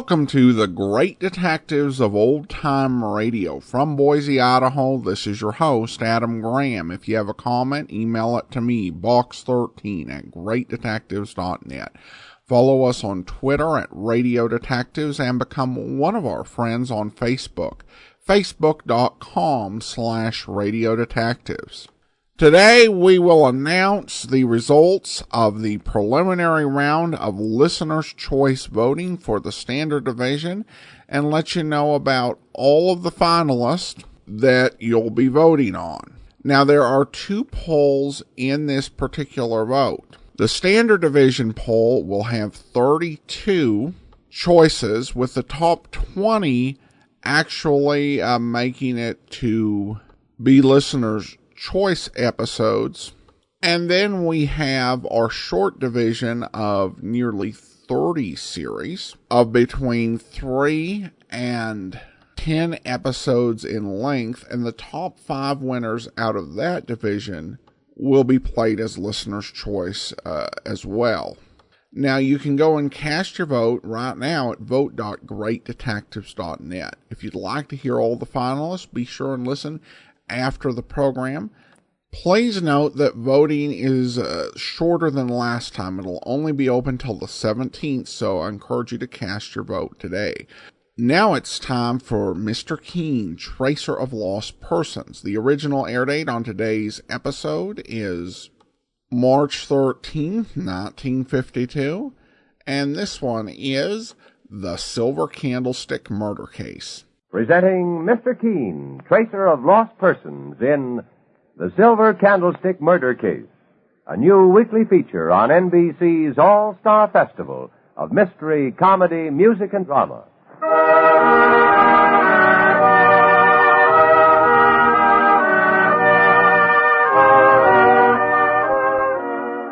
Welcome to the Great Detectives of Old Time Radio. From Boise, Idaho, this is your host, Adam Graham. If you have a comment, email it to me, box13@greatdetectives.net. Follow us on Twitter at Radio Detectives and become one of our friends on Facebook, facebook.com/Radio Detectives. Today we will announce the results of the preliminary round of Listener's Choice voting for the Standard Division and let you know about all of the finalists that you'll be voting on. Now there are two polls in this particular vote. The Standard Division poll will have 32 choices, with the top 20 actually making it to be Listener's Choice episodes. And then we have our short division of nearly 30 series of between 3 and 10 episodes in length, and the top 5 winners out of that division will be played as Listener's Choice as well. Now you can go and cast your vote right now at vote.greatdetectives.net. If you'd like to hear all the finalists, be sure and listen after the program. Please note that voting is shorter than last time. It'll only be open till the 17th, so I encourage you to cast your vote today. Now it's time for Mr. Kane, Tracer of Lost Persons. The original air date on today's episode is March 13th, 1952, and this one is The Silver Candlestick Murder Case. Presenting Mr. Kane, Tracer of Lost Persons in The Silver Candlestick Murder Case, a new weekly feature on NBC's All-Star Festival of mystery, comedy, music, and drama.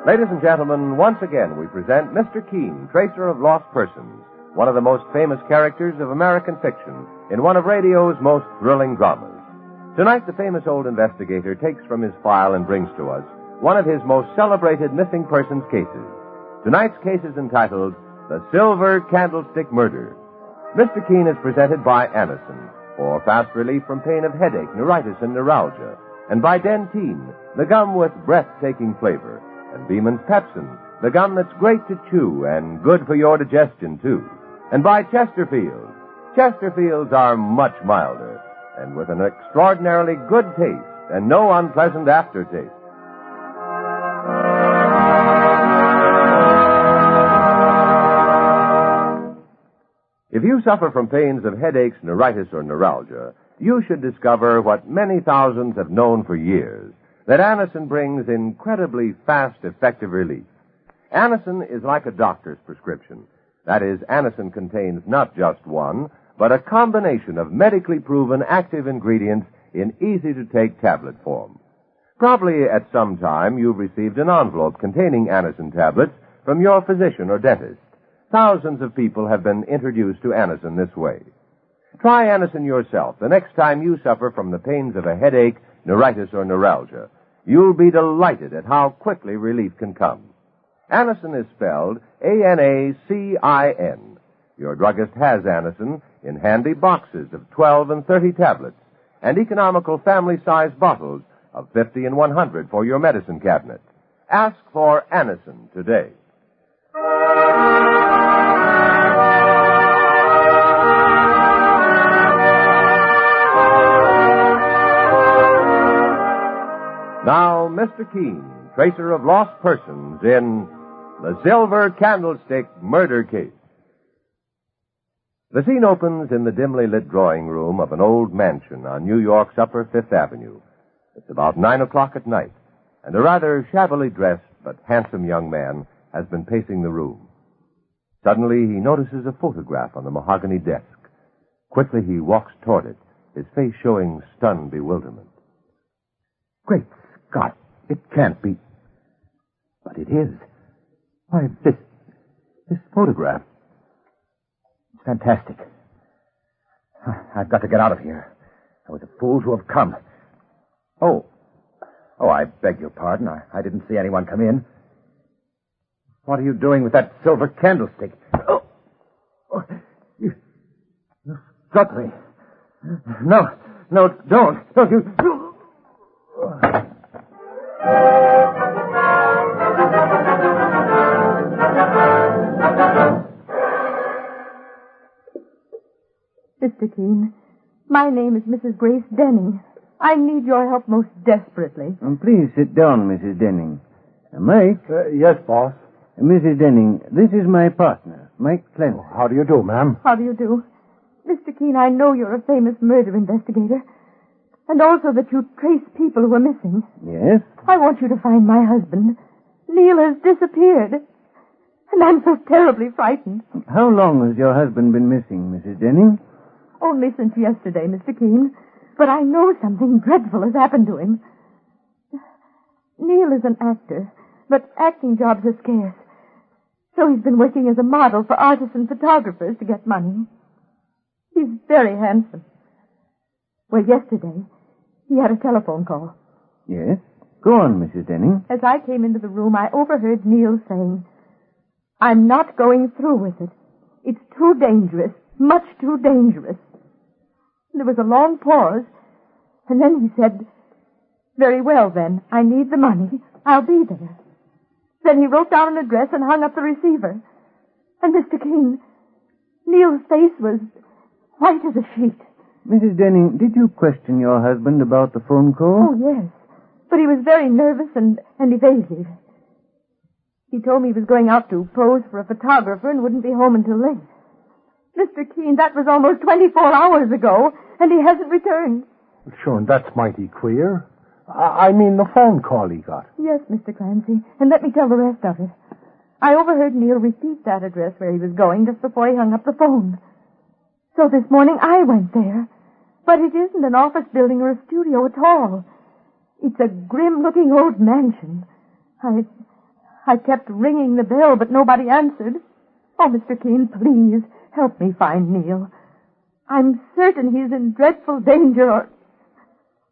Ladies and gentlemen, once again we present Mr. Kane, Tracer of Lost Persons, one of the most famous characters of American fiction in one of radio's most thrilling dramas. Tonight, the famous old investigator takes from his file and brings to us one of his most celebrated missing persons cases. Tonight's case is entitled The Silver Candlestick Murder. Mr. Kane is presented by Anacin, for fast relief from pain of headache, neuritis, and neuralgia, and by Dentine, the gum with breathtaking flavor, and Beeman's Pepsin, the gum that's great to chew and good for your digestion, too, and by Chesterfield. Chesterfields are much milder, and with an extraordinarily good taste and no unpleasant aftertaste. If you suffer from pains of headaches, neuritis, or neuralgia, you should discover what many thousands have known for years, that Anacin brings incredibly fast, effective relief. Anacin is like a doctor's prescription. That is, Anacin contains not just one, but a combination of medically proven active ingredients in easy-to-take tablet form. Probably at some time you've received an envelope containing Anacin tablets from your physician or dentist. Thousands of people have been introduced to Anacin this way. Try Anacin yourself the next time you suffer from the pains of a headache, neuritis, or neuralgia. You'll be delighted at how quickly relief can come. Anacin is spelled A-N-A-C-I-N. Your druggist has Anacin in handy boxes of 12 and 30 tablets and economical family-sized bottles of 50 and 100 for your medicine cabinet. Ask for Anacin today. Now, Mr. Kane, Tracer of Lost Persons in The Silver Candlestick Murder Case. The scene opens in the dimly lit drawing room of an old mansion on New York's Upper Fifth Avenue. It's about 9 o'clock at night, and a rather shabbily dressed but handsome young man has been pacing the room. Suddenly, he notices a photograph on the mahogany desk. Quickly, he walks toward it, his face showing stunned bewilderment. Great Scott, it can't be. But it is. Why, this photograph. It's fantastic. I've got to get out of here. I was a fool to have come. Oh, I beg your pardon. I didn't see anyone come in. What are you doing with that silver candlestick? Oh, Guthrie. No, don't. Don't you... Mr. Kane, my name is Mrs. Grace Denning. I need your help most desperately. Please sit down, Mrs. Denning. Mike? Yes, boss. Mrs. Denning, this is my partner, Mike Clancy. Oh, how do you do, ma'am? How do you do? Mr. Kane, I know you're a famous murder investigator. And also that you trace people who are missing. Yes? I want you to find my husband. Neil has disappeared. And I'm so terribly frightened. How long has your husband been missing, Mrs. Denning? Only since yesterday, Mr. Kane. But I know something dreadful has happened to him. Neil is an actor, but acting jobs are scarce. So he's been working as a model for artists and photographers to get money. He's very handsome. Well, yesterday, he had a telephone call. Yes? Go on, Mrs. Denning. As I came into the room, I overheard Neil saying, "I'm not going through with it. It's too dangerous, much too dangerous." There was a long pause, and then he said, "Very well, then. I need the money. I'll be there." Then he wrote down an address and hung up the receiver. And Mr. Kane, Neil's face was white as a sheet. Mrs. Denning, did you question your husband about the phone call? Oh, yes. But he was very nervous and evasive. He told me he was going out to pose for a photographer and wouldn't be home until late. Mr. Kane, that was almost 24 hours ago, and he hasn't returned. Sure, and that's mighty queer. I mean the phone call he got. Yes, Mr. Clancy, and let me tell the rest of it. I overheard Neil repeat that address where he was going just before he hung up the phone. So this morning I went there. But it isn't an office building or a studio at all. It's a grim-looking old mansion. I kept ringing the bell, but nobody answered. Oh, Mr. Kane, please, help me find Neil. I'm certain he's in dreadful danger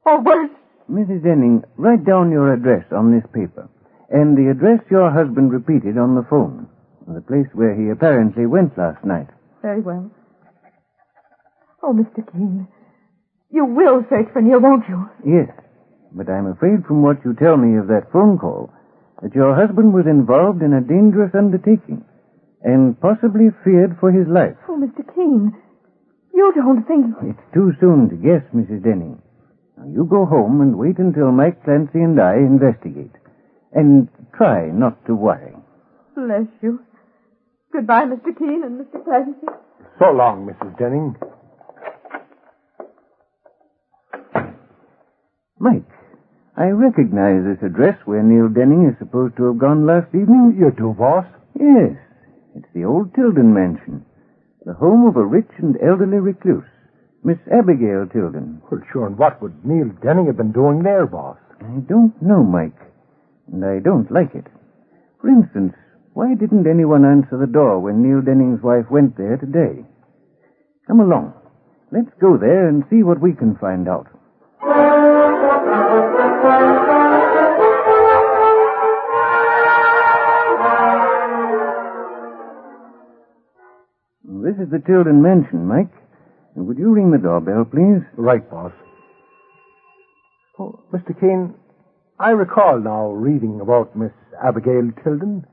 or worse. Mrs. Denning, write down your address on this paper, and the address your husband repeated on the phone, the place where he apparently went last night. Very well. Oh, Mr. Kane, you will search for Neil, won't you? Yes, but I'm afraid from what you tell me of that phone call that your husband was involved in a dangerous undertaking and possibly feared for his life. Oh, Mr. Kane, you don't think... It's too soon to guess, Mrs. Denning. Now, you go home and wait until Mike Clancy and I investigate. And try not to worry. Bless you. Goodbye, Mr. Kane and Mr. Clancy. So long, Mrs. Denning. Mike, I recognize this address where Neil Denning is supposed to have gone last evening. You do, boss? Yes. It's the old Tilden mansion, the home of a rich and elderly recluse, Miss Abigail Tilden. Well, sure, and what would Neil Denning have been doing there, boss? I don't know, Mike, and I don't like it. For instance, why didn't anyone answer the door when Neil Denning's wife went there today? Come along. Let's go there and see what we can find out. This is the Tilden mansion, Mike. Would you ring the doorbell, please? Right, boss. Oh, Mr. Kane, I recall now reading about Miss Abigail Tilden.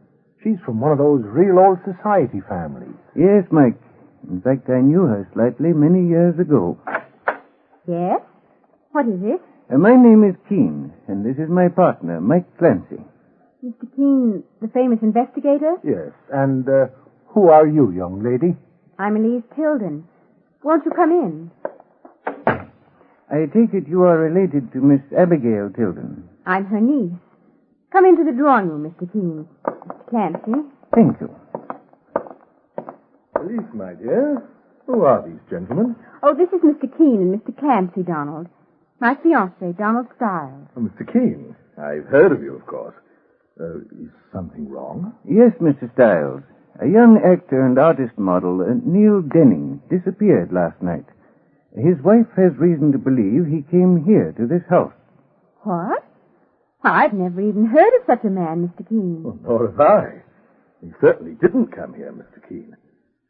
She's from one of those real old society families. Yes, Mike. In fact, I knew her slightly many years ago. Yes? What is it? My name is Kane, and this is my partner, Mike Clancy. Mr. Kane, the famous investigator? Yes, and who are you, young lady? I'm Elise Tilden. Won't you come in? I take it you are related to Miss Abigail Tilden. I'm her niece. Come into the drawing room, Mr. Kane. Mr. Clancy. Thank you. Elise, my dear. Who are these gentlemen? Oh, this is Mr. Kane and Mr. Clancy, Donald. My fiancé, Donald Stiles. Oh, Mr. Kane. I've heard of you, of course. Is something wrong? Yes, Mr. Stiles. A young actor and artist model, Neil Denning, disappeared last night. His wife has reason to believe he came here to this house. What? I've never even heard of such a man, Mr. Kane. Well, nor have I. He certainly didn't come here, Mr. Kane.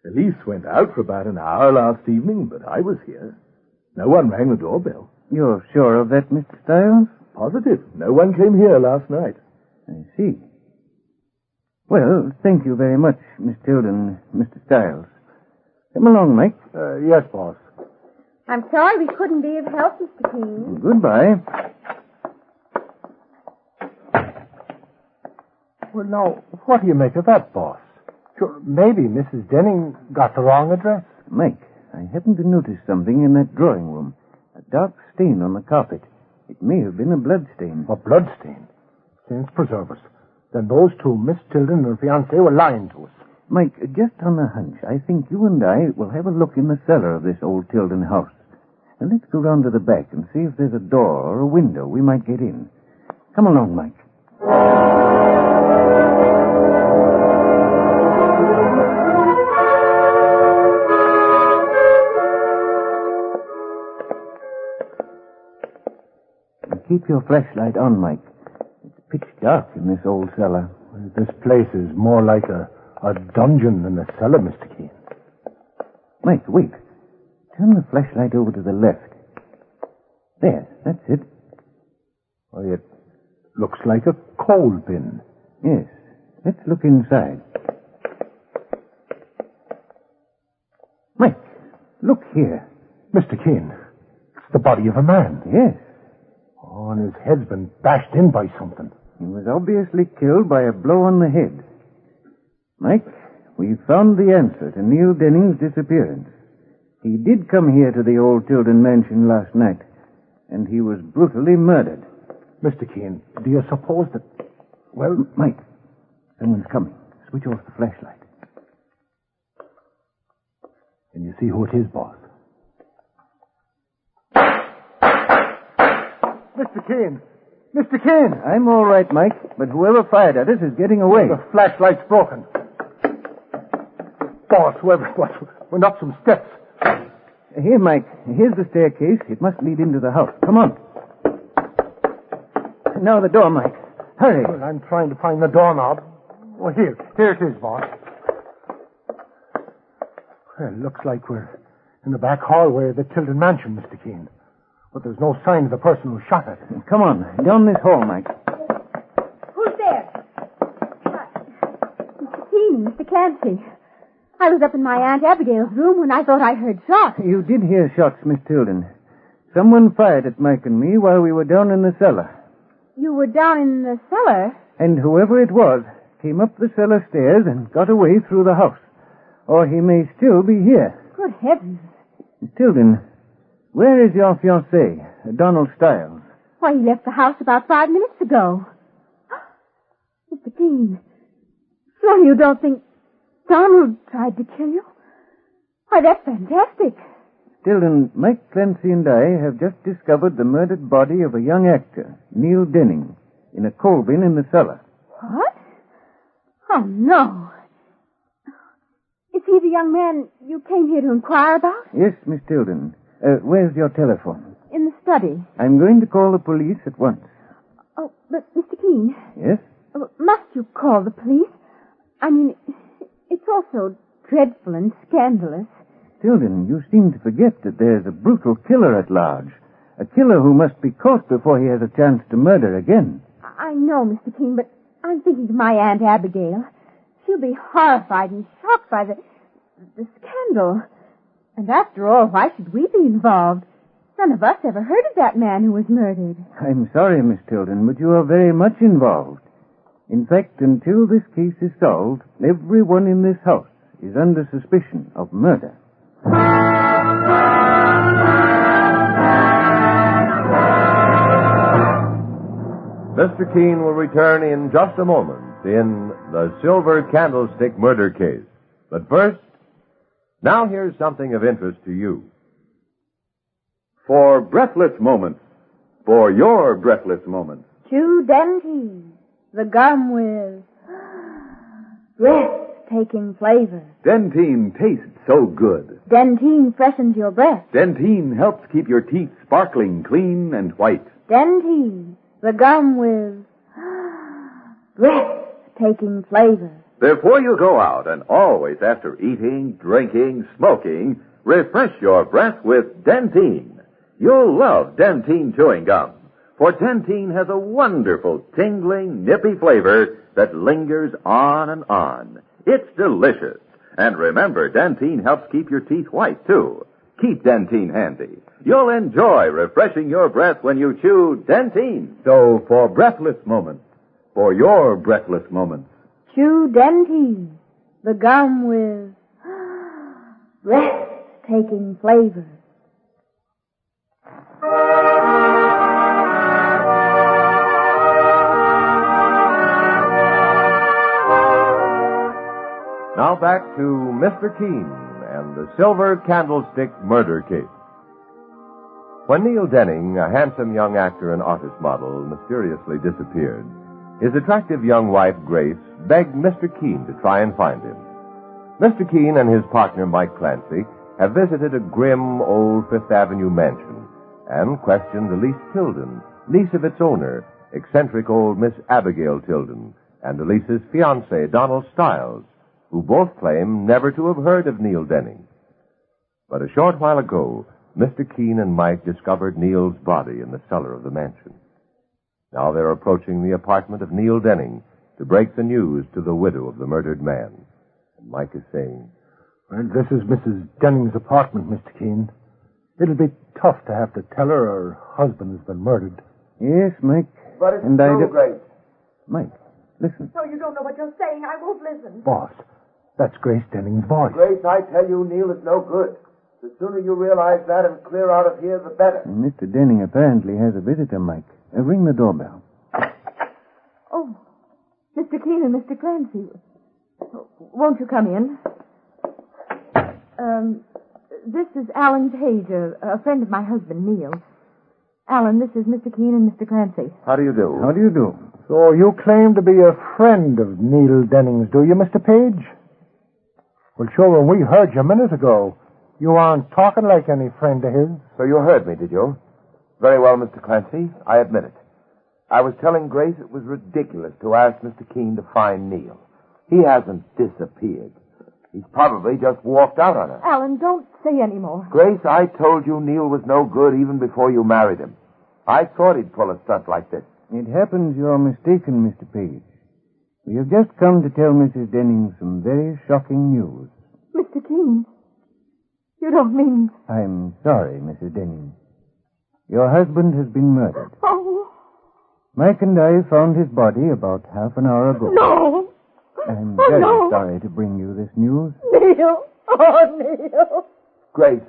Police went out for about an hour last evening, but I was here. No one rang the doorbell. You're sure of that, Mr. Stiles? Positive. No one came here last night. I see. Well, thank you very much, Miss Tilden, Mr. Stiles. Come along, Mike. Yes, boss. I'm sorry we couldn't be of help, Mr. Kane. Goodbye. Well, now, what do you make of that, boss? Sure, maybe Mrs. Denning got the wrong address. Mike, I happened to notice something in that drawing room. A dark stain on the carpet. It may have been a blood stain. A blood stain? Saints preserve us. Then those two, Miss Tilden and her fiancé, were lying to us. Mike, just on a hunch, I think you and I will have a look in the cellar of this old Tilden house. And let's go round to the back and see if there's a door or a window we might get in. Come along, Mike. Keep your flashlight on, Mike. It's pitch dark in this old cellar. This place is more like a dungeon than a cellar, Mr. Kane. Mike, wait. Turn the flashlight over to the left. There, that's it. Why, it looks like a coal bin. Yes. Let's look inside. Mike, look here. Mr. Kane, it's the body of a man. Yes. Oh, and his head's been bashed in by something. He was obviously killed by a blow on the head. Mike, we've found the answer to Neil Denning's disappearance. He did come here to the old Tilden mansion last night, and he was brutally murdered. Mr. Kane, do you suppose that... Well... Mike, someone's coming. Switch off the flashlight. Can you see who it is, boss? Mr. Kane! Mr. Kane! I'm all right, Mike, but whoever fired at us is getting away. The flashlight's broken. Boss, whoever it was, went up some steps. Here, Mike. Here's the staircase. It must lead into the house. Come on. Now the door, Mike. Hurry. Well, I'm trying to find the doorknob. Oh, here it is, boss. Well, it looks like we're in the back hallway of the Tilden mansion, Mr. Kane. But there's no sign of the person who shot it. Come on, down this hall, Mike. Who's there? Mr. Kane, Mr. Clancy. I was up in my Aunt Abigail's room when I thought I heard shots. You did hear shots, Miss Tilden. Someone fired at Mike and me while we were down in the cellar. You were down in the cellar? And whoever it was came up the cellar stairs and got away through the house. Or he may still be here. Good heavens. Miss Tilden, where is your fiancé, Donald Stiles? Why, he left the house about 5 minutes ago. Mr. Kane, surely you don't think Donald tried to kill you? Why, that's fantastic. Tilden, Mike Clancy and I have just discovered the murdered body of a young actor, Neil Denning, in a coal bin in the cellar. What? Oh, no. Is he the young man you came here to inquire about? Yes, Miss Tilden. Where's your telephone? In the study. I'm going to call the police at once. Oh, but Mr. Kane. Yes? Must you call the police? I mean, it's all so dreadful and scandalous. Tilden, you seem to forget that there's a brutal killer at large. A killer who must be caught before he has a chance to murder again. I know, Mr. King, but I'm thinking of my Aunt Abigail. She'll be horrified and shocked by the scandal. And after all, why should we be involved? None of us ever heard of that man who was murdered. I'm sorry, Miss Tilden, but you are very much involved. In fact, until this case is solved, everyone in this house is under suspicion of murder. Mr. Kane will return in just a moment in the Silver Candlestick murder case. But first, now here's something of interest to you. For breathless moments, for your breathless moments. Chew Dentine, the gum with breathtaking flavor. Dentine tastes so good. Dentine freshens your breath. Dentine helps keep your teeth sparkling clean and white. Dentine, the gum with breathtaking flavor. Before you go out, and always after eating, drinking, smoking, refresh your breath with Dentine. You'll love Dentine chewing gum, for Dentine has a wonderful, tingling, nippy flavor that lingers on and on. It's delicious. And remember, Dentine helps keep your teeth white, too. Keep Dentine handy. You'll enjoy refreshing your breath when you chew Dentine. So, for breathless moments, for your breathless moments, Chew Dentine, the gum with breathtaking flavor. Now back to Mr. Kane and the Silver Candlestick murder case. When Neil Denning, a handsome young actor and artist model, mysteriously disappeared, his attractive young wife, Grace, begged Mr. Kane to try and find him. Mr. Kane and his partner, Mike Clancy, have visited a grim old Fifth Avenue mansion and questioned Elise Tilden, niece of its owner, eccentric old Miss Abigail Tilden, and Elise's fiancé, Donald Stiles, who both claim never to have heard of Neil Denning. But a short while ago, Mr. Kane and Mike discovered Neil's body in the cellar of the mansion. Now they're approaching the apartment of Neil Denning to break the news to the widow of the murdered man. And Mike is saying, Well, this is Mrs. Denning's apartment, Mr. Kane. It'll be tough to have to tell her her husband has been murdered. Yes, Mike. But it's and true, Grace. Mike, listen. No, you don't know what you're saying. I won't listen. Boss, that's Grace Denning's voice. Grace, I tell you, Neil is no good. The sooner you realize that and clear out of here, the better. And Mr. Denning apparently has a visitor, Mike. Ring the doorbell. Oh, Mr. Kane and Mr. Clancy. Won't you come in? This is Alan Page, a friend of my husband, Neil. Alan, this is Mr. Kane and Mr. Clancy. how do you do? How do you do? So you claim to be a friend of Neil Denning's, do you, Mr. Page? Well, sure, when we heard you a minute ago, you aren't talking like any friend of his. So you heard me, did you? Very well, Mr. Clancy. I admit it. I was telling Grace it was ridiculous to ask Mr. Kane to find Neil. He hasn't disappeared. He's probably just walked out on her. Alan, don't say any more. Grace, I told you Neil was no good even before you married him. I thought he'd pull a stunt like this. It happens you're mistaken, Mr. Page. We have just come to tell Mrs. Denning some very shocking news. Mr. Kane, you don't mean... I'm sorry, Mrs. Denning. Your husband has been murdered. Oh, Mike and I found his body about half an hour ago. no. I'm Oh, very no. sorry to bring you this news. Neil. Oh, Neil. Grace,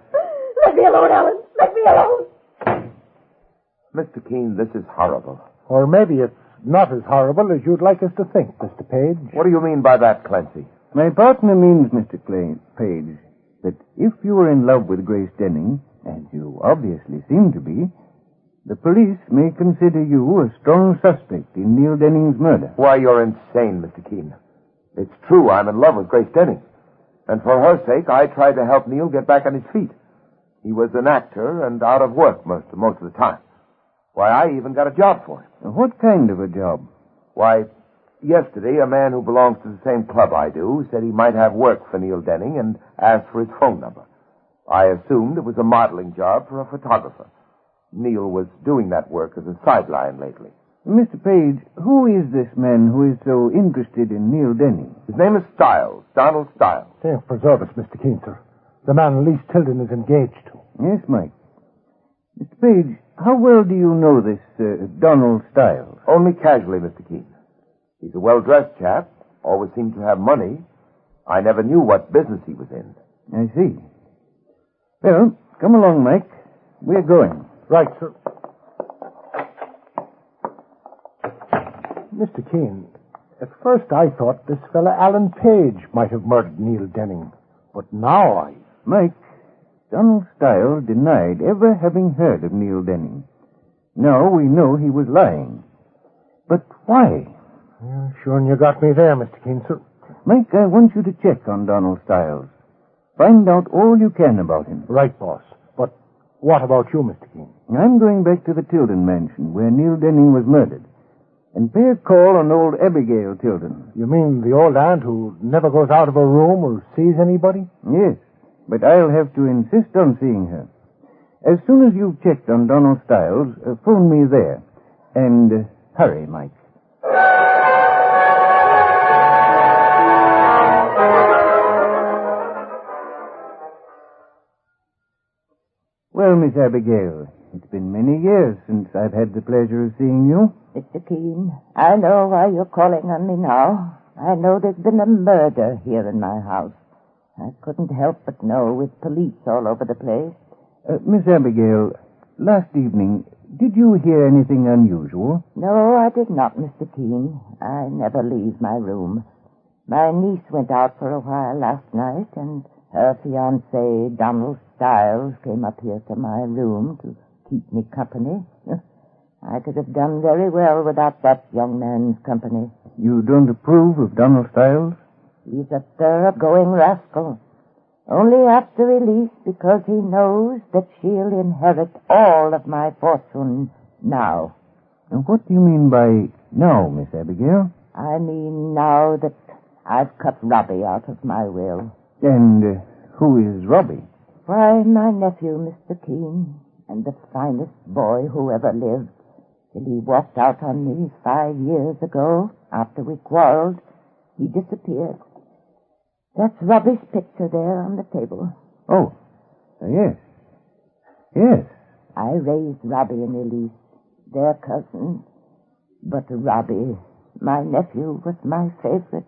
Let me alone, Alan. Let me alone. Mr. Kane, this is horrible. Or maybe it's not as horrible as you'd like us to think, Mr. Page. What do you mean by that, Clancy? My partner means, Mr. Page, that if you were in love with Grace Denning, as you obviously seem to be, the police may consider you a strong suspect in Neil Denning's murder. Why, you're insane, Mr. Kane. It's true I'm in love with Grace Denning. And for her sake, I tried to help Neil get back on his feet. He was an actor and out of work most of the time. Why, I even got a job for him. What kind of a job? Why, yesterday, a man who belongs to the same club I do said he might have work for Neil Denning and asked for his phone number. I assumed it was a modeling job for a photographer. Neil was doing that work as a sideline lately. Mr. Page, who is this man who is so interested in Neil Denning? His name is Stiles, Donald Stiles. Saint preserve us, Mr. Kane, sir. The man Elise Tilden is engaged to. Yes, Mike. Mr. Page, how well do you know this Donald Stiles? Only casually, Mr. Kane. He's a well-dressed chap, always seems to have money. I never knew what business he was in. I see. Well, come along, Mike. We're going. Right, sir. Mr. Kane, at first I thought this fella Alan Page might have murdered Neil Denning. But now Mike, Donald Stiles denied ever having heard of Neil Denning. Now we know he was lying. But why? Yeah, sure, and you got me there, Mr. Kane, sir. Mike, I want you to check on Donald Stiles. Find out all you can about him. Right, boss. But what about you, Mr. Kane? I'm going back to the Tilden mansion where Neil Denning was murdered. and pay a call on old Abigail Tilden. You mean the old aunt who never goes out of her room or sees anybody? Yes, but I'll have to insist on seeing her. As soon as you've checked on Donald Stiles, phone me there. And hurry, Mike. Well, Miss Abigail, it's been many years since I've had the pleasure of seeing you. Mr. Kane, I know why you're calling on me now. I know there's been a murder here in my house. I couldn't help but know with police all over the place. Miss Abigail, last evening, did you hear anything unusual? No, I did not, Mr. Kane. I never leave my room. My niece went out for a while last night, and her fiancé, Donald Stiles, came up here to my room to keep me company. I could have done very well without that young man's company. You don't approve of Donald Stiles? He's a thoroughgoing rascal. Only after release, because he knows that she'll inherit all of my fortune now. And what do you mean by now, Miss Abigail? I mean now that I've cut Robbie out of my will. And who is Robbie? Why, my nephew, Mr. Kane, and the finest boy who ever lived, till he walked out on me 5 years ago, after we quarreled. He disappeared. That's Robbie's picture there on the table. Oh, yes. Yes. I raised Robbie and Elise, their cousins. But Robbie, my nephew, was my favorite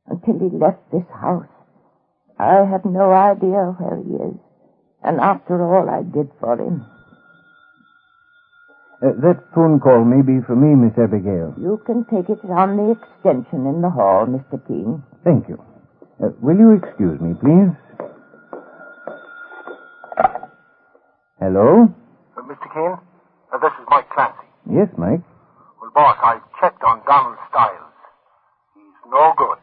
until he left this house. I have no idea where he is, and after all I did for him. That phone call may be for me, Miss Abigail. You can take it on the extension in the hall, Mr. Kane. Thank you. Will you excuse me, please? Hello? Mr. Kane, this is Mike Clancy. Yes, Mike. Well, boss, I've checked on Donald Stiles. He's no good.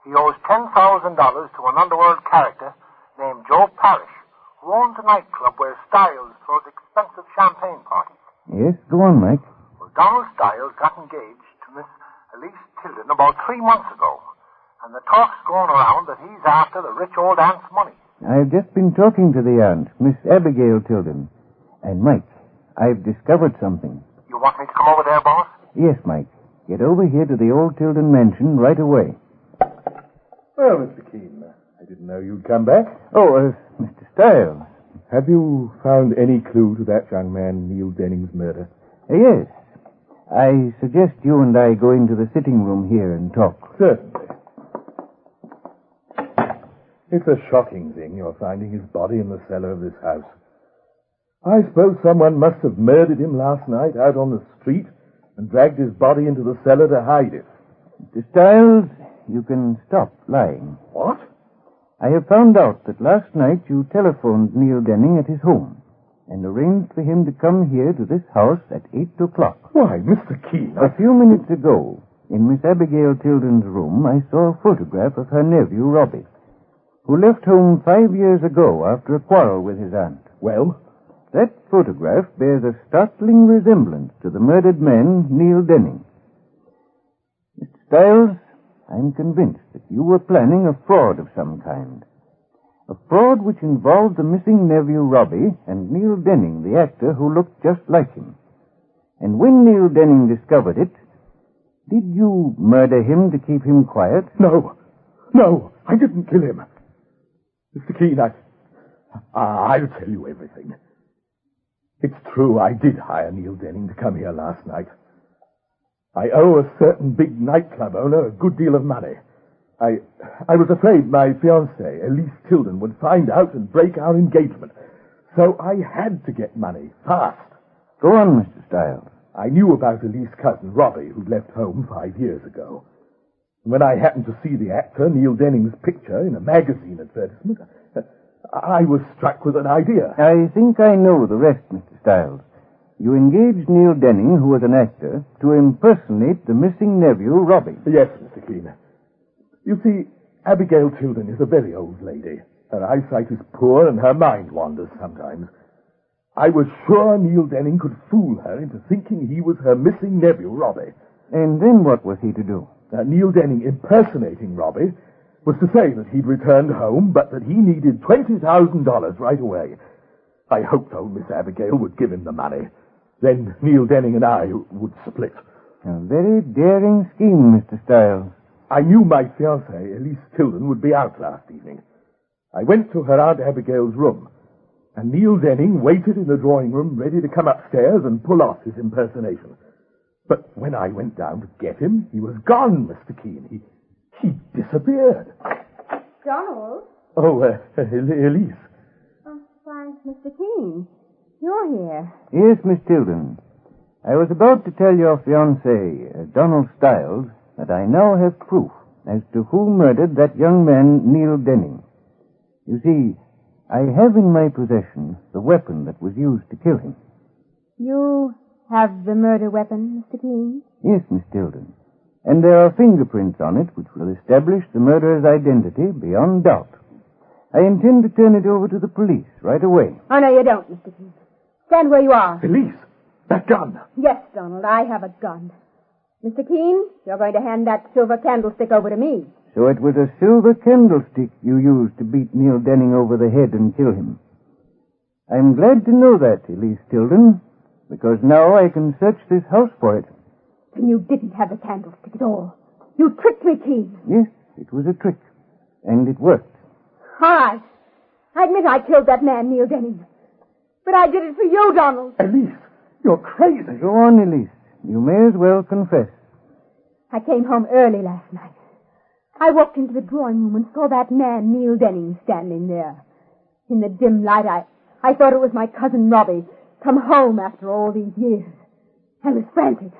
He owes $10,000 to an underworld character named Joe Parrish, who owns a nightclub where Stiles throws expensive champagne parties. Yes, go on, Mike. Well, Donald Stiles got engaged to Miss Elise Tilden about 3 months ago, and the talk's going around that he's after the rich old aunt's money. I've just been talking to the aunt, Miss Abigail Tilden. And, Mike, I've discovered something. You want me to come over there, boss? Yes, Mike. Get over here to the old Tilden mansion right away. Well, Mr. Kane, I didn't know you'd come back. Oh, Mr. Stiles. Have you found any clue to that young man, Neil Denning's murder? Yes. I suggest you and I go into the sitting room here and talk. Certainly. It's a shocking thing, you're finding his body in the cellar of this house. I suppose someone must have murdered him last night out on the street and dragged his body into the cellar to hide it. Mr. Stiles, you can stop lying. What? I have found out that last night you telephoned Neil Denning at his home and arranged for him to come here to this house at 8 o'clock. Why, Mr. Kane, A few minutes ago, in Miss Abigail Tilden's room, I saw a photograph of her nephew, Robbie, who left home 5 years ago after a quarrel with his aunt. Well? That photograph bears a startling resemblance to the murdered man, Neil Denning. Mr. Stiles, I'm convinced that you were planning a fraud of some kind. A fraud which involved the missing nephew, Robbie, and Neil Denning, the actor who looked just like him. And when Neil Denning discovered it, did you murder him to keep him quiet? No, I didn't kill him. Mr. Kane, I'll tell you everything. It's true, I did hire Neil Denning to come here last night. I owe a certain big nightclub owner a good deal of money. I was afraid my fiancée, Elise Tilden, would find out and break our engagement. So I had to get money, fast. Go on, Mr. Stiles. I knew about Elise's cousin, Robbie, who'd left home 5 years ago. And when I happened to see the actor, Neil Denning's picture in a magazine advertisement, I was struck with an idea. I think I know the rest, Mr. Stiles. You engaged Neil Denning, who was an actor, to impersonate the missing nephew, Robbie. Yes, Mr. Kane. You see, Abigail Tilden is a very old lady. Her eyesight is poor and her mind wanders sometimes. I was sure Neil Denning could fool her into thinking he was her missing nephew, Robbie. And then what was he to do? Neil Denning impersonating Robbie was to say that he'd returned home, but that he needed $20,000 right away. I hoped old Miss Abigail would give him the money. Then Neil Denning and I would split. A very daring scheme, Mr. Stiles. I knew my fiancée, Elise Tilden, would be out last evening. I went to her Aunt Abigail's room, and Neil Denning waited in the drawing room ready to come upstairs and pull off his impersonation. But when I went down to get him, he was gone, Mr. Keen. He disappeared. Donald? Oh, Elise. Oh, why, Mr. Keen, you're here. Yes, Miss Tilden. I was about to tell your fiancé, Donald Stiles, that I now have proof as to who murdered that young man, Neil Denning. You see, I have in my possession the weapon that was used to kill him. You have the murder weapon, Mr. Keen? Yes, Miss Tilden. And there are fingerprints on it which will establish the murderer's identity beyond doubt. I intend to turn it over to the police right away. Oh, no, you don't, Mr. Keen. Stand where you are. Elise, that gun. Yes, Donald, I have a gun. Mr. Keen, you're going to hand that silver candlestick over to me. So it was a silver candlestick you used to beat Neil Denning over the head and kill him. I'm glad to know that, Elise Tilden, because now I can search this house for it. Then you didn't have the candlestick at all. You tricked me, Keen. Yes, it was a trick, and it worked. All right. I admit I killed that man, Neil Denning. But I did it for you, Donald. Elise, you're crazy. Go on, Elise. You may as well confess. I came home early last night. I walked into the drawing room and saw that man, Neil Denning, standing there. In the dim light, I thought it was my cousin Robbie, come home after all these years. I was frantic.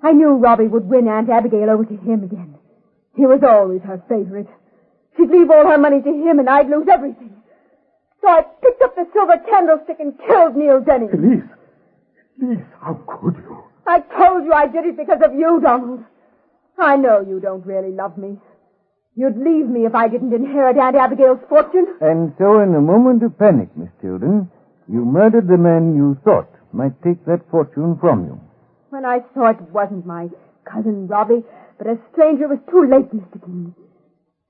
I knew Robbie would win Aunt Abigail over to him again. He was always her favorite. She'd leave all her money to him and I'd lose everything. So I picked up the silver candlestick and killed Neil Denning. Elise, how could you? I told you I did it because of you, Donald. I know you don't really love me. You'd leave me if I didn't inherit Aunt Abigail's fortune. And so in a moment of panic, Miss Tilden, you murdered the man you thought might take that fortune from you. When I saw it wasn't my cousin Robbie, but a stranger, it was too late, Mr. King.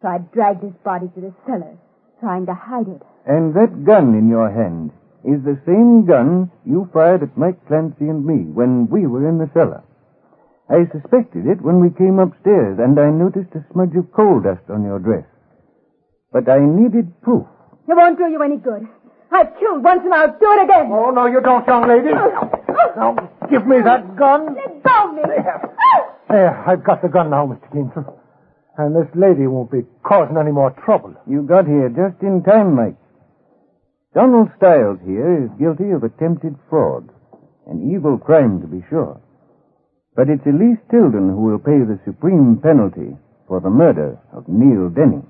So I dragged his body to the cellar, trying to hide it. And that gun in your hand is the same gun you fired at Mike Clancy and me when we were in the cellar. I suspected it when we came upstairs, and I noticed a smudge of coal dust on your dress. But I needed proof. It won't do you any good. I've killed once and I'll do it again. Oh, no, you don't, young lady. Now, give me that gun. Let go of me. There, I've got the gun now, Mr. Kingston. And this lady won't be causing any more trouble. You got here just in time, Mike. Donald Stiles here is guilty of attempted fraud. An evil crime, to be sure. But it's Elise Tilden who will pay the supreme penalty for the murder of Neil Denning.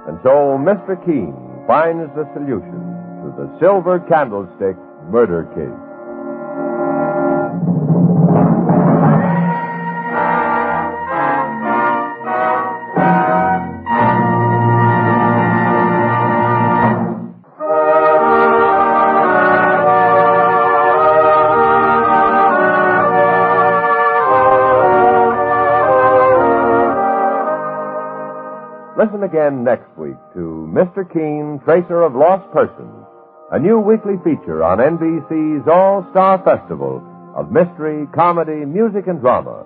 And so Mr. Keen finds the solution to the Silver Candlestick murder case. Listen again next week to Mr. Keen, Tracer of Lost Persons, a new weekly feature on NBC's All-Star Festival of mystery, comedy, music, and drama,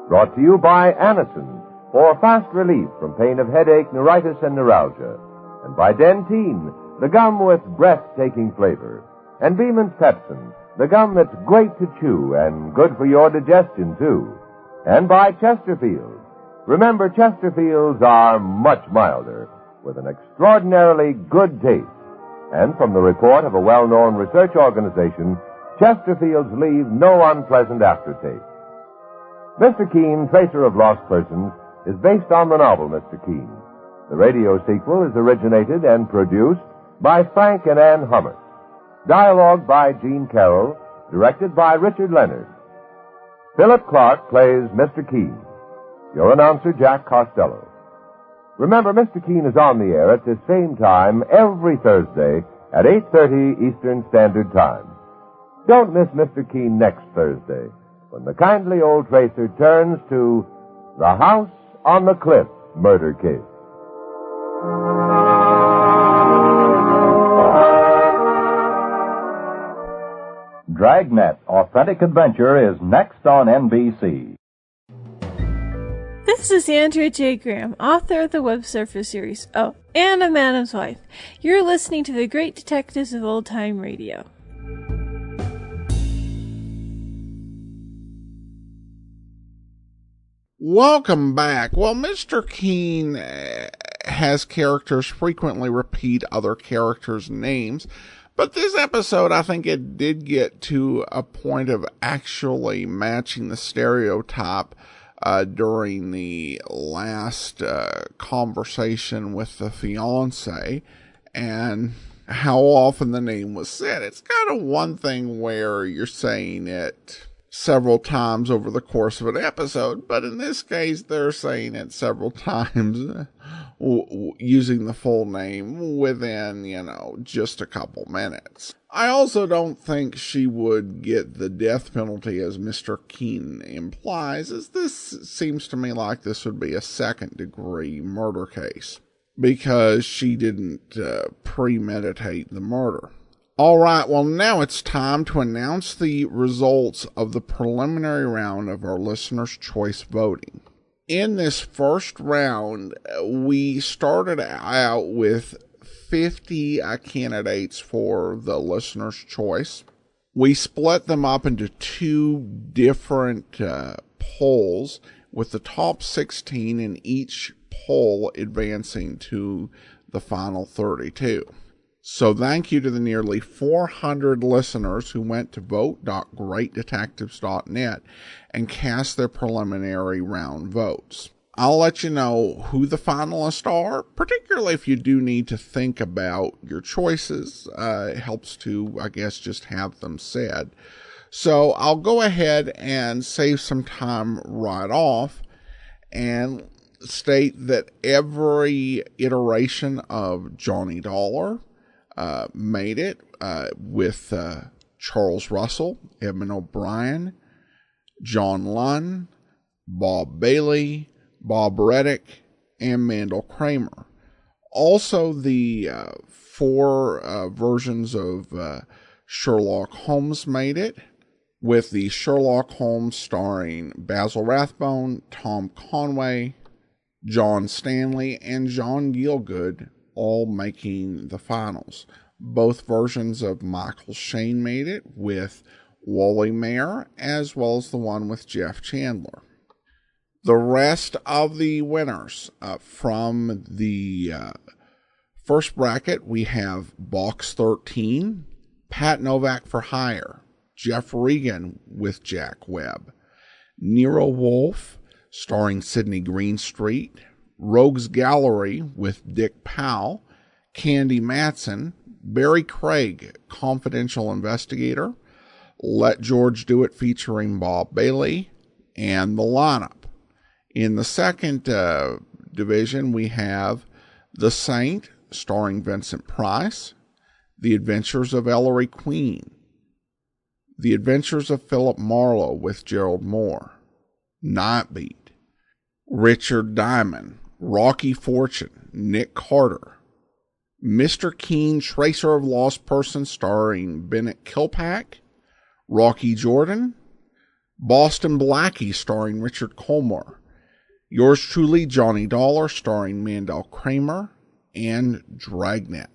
brought to you by Anacin for fast relief from pain of headache, neuritis, and neuralgia, and by Dentyne, the gum with breathtaking flavor, and Beeman's Pepsin, the gum that's great to chew and good for your digestion, too, and by Chesterfield. Remember, Chesterfields are much milder, with an extraordinarily good taste. And from the report of a well-known research organization, Chesterfields leave no unpleasant aftertaste. Mr. Keen, Tracer of Lost Persons, is based on the novel Mr. Keen. The radio sequel is originated and produced by Frank and Ann Hummert. Dialogue by Gene Carroll, directed by Richard Leonard. Philip Clark plays Mr. Keen. Your announcer, Jack Costello. Remember, Mr. Keen is on the air at this same time every Thursday at 8:30 Eastern Standard Time. Don't miss Mr. Keen next Thursday, when the kindly old tracer turns to The House on the Cliff murder case. Dragnet Authentic Adventure is next on NBC. This is Andrea J. Graham, author of the Web Surfer series, and a Madam's Wife. You're listening to the Great Detectives of Old Time Radio. Welcome back. Well, Mr. Keen has characters frequently repeat other characters' names, but this episode, I think it did get to a point of actually matching the stereotype during the last conversation with the fiancé, and how often the name was said. It's kind of one thing where you're saying it several times over the course of an episode, but in this case, they're saying it several times using the full name within, just a couple minutes. I also don't think she would get the death penalty as Mr. Keen implies, as this seems to me like this would be a second-degree murder case, because she didn't premeditate the murder. All right, well, now it's time to announce the results of the preliminary round of our Listener's Choice voting. In this first round, we started out with 50 candidates for the Listener's Choice. We split them up into two different polls, with the top 16 in each poll advancing to the final 32. So thank you to the nearly 400 listeners who went to vote.greatdetectives.net and cast their preliminary round votes. I'll let you know who the finalists are, particularly if you do need to think about your choices. It helps to, I guess, just have them said. So I'll go ahead and save some time right off and state that every iteration of Johnny Dollar made it with Charles Russell, Edmund O'Brien, John Lunn, Bob Bailey, Bob Reddick, and Mandel Kramer. Also, the four versions of Sherlock Holmes made it, with the Sherlock Holmes starring Basil Rathbone, Tom Conway, John Stanley, and John Gielgud, all making the finals. Both versions of Michael Shayne made it, with Wally Mayer, as well as the one with Jeff Chandler. The rest of the winners from the first bracket, we have Box 13, Pat Novak for Hire, Jeff Regan with Jack Webb, Nero Wolfe, starring Sidney Greenstreet, Rogues Gallery with Dick Powell, Candy Matson, Barry Craig, Confidential Investigator, Let George Do It featuring Bob Bailey, and The Lineup. In the second division, we have The Saint, starring Vincent Price, The Adventures of Ellery Queen, The Adventures of Philip Marlowe with Gerald Moore, Nightbeat, Richard Diamond, Rocky Fortune, Nick Carter, Mr. Keen, Tracer of Lost Persons, starring Bennett Kilpack, Rocky Jordan, Boston Blackie, starring Richard Colmore, Yours Truly, Johnny Dollar, starring Mandel Kramer, and Dragnet.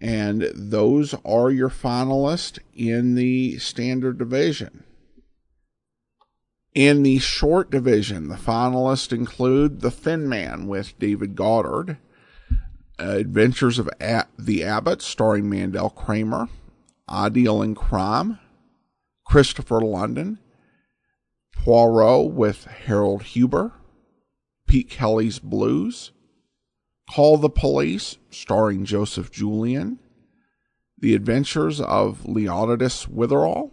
And those are your finalists in the standard division. In the short division, the finalists include The Thin Man with David Goddard, Adventures of the Abbot, starring Mandel Kramer, Ideal in Crime, Christopher London, Poirot with Harold Huber, Pete Kelly's Blues, Call the Police, starring Joseph Julian, The Adventures of Leonidas Witherall,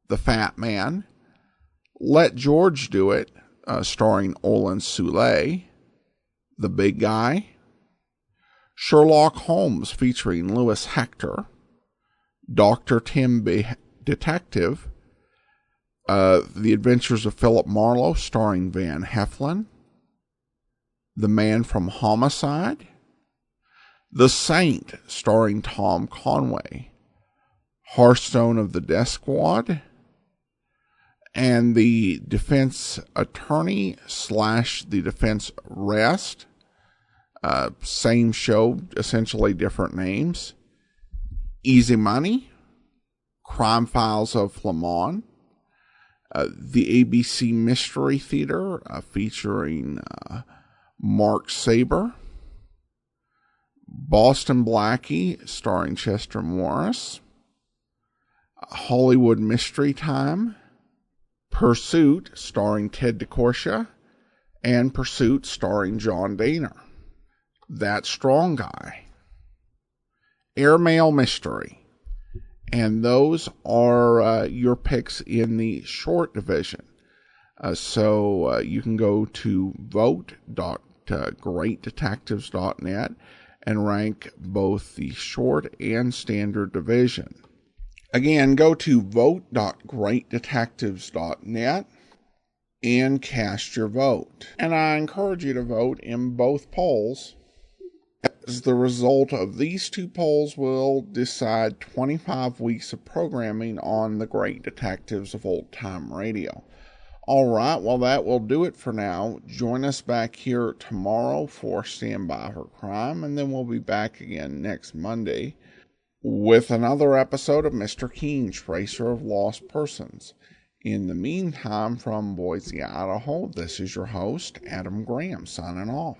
The Fat Man, Let George Do It, starring Olin Soule, The Big Guy, Sherlock Holmes featuring Louis Hector, Dr. Tim Detective, The Adventures of Philip Marlowe starring Van Heflin, The Man from Homicide, The Saint starring Tom Conway, Hearthstone of the Death Squad, and The Defense Attorney / The Defense Rest. Same show, essentially different names. Easy Money, Crime Files of Flamon, the ABC Mystery Theater featuring Mark Saber, Boston Blackie starring Chester Morris, Hollywood Mystery Time, Pursuit starring Ted DeCorsia, and Pursuit starring John Daner. That Strong Guy, Airmail Mystery, and those are your picks in the short division. So you can go to vote.greatdetectives.net and rank both the short and standard division. Again, go to vote.greatdetectives.net and cast your vote. And I encourage you to vote in both polls, as the result of these two polls will decide 25 weeks of programming on the Great Detectives of Old Time Radio. All right, well, that will do it for now. Join us back here tomorrow for Stand By for Crime, and then we'll be back again next Monday with another episode of Mr. Kane, Tracer of Lost Persons. In the meantime, from Boise, Idaho, this is your host, Adam Graham, signing off.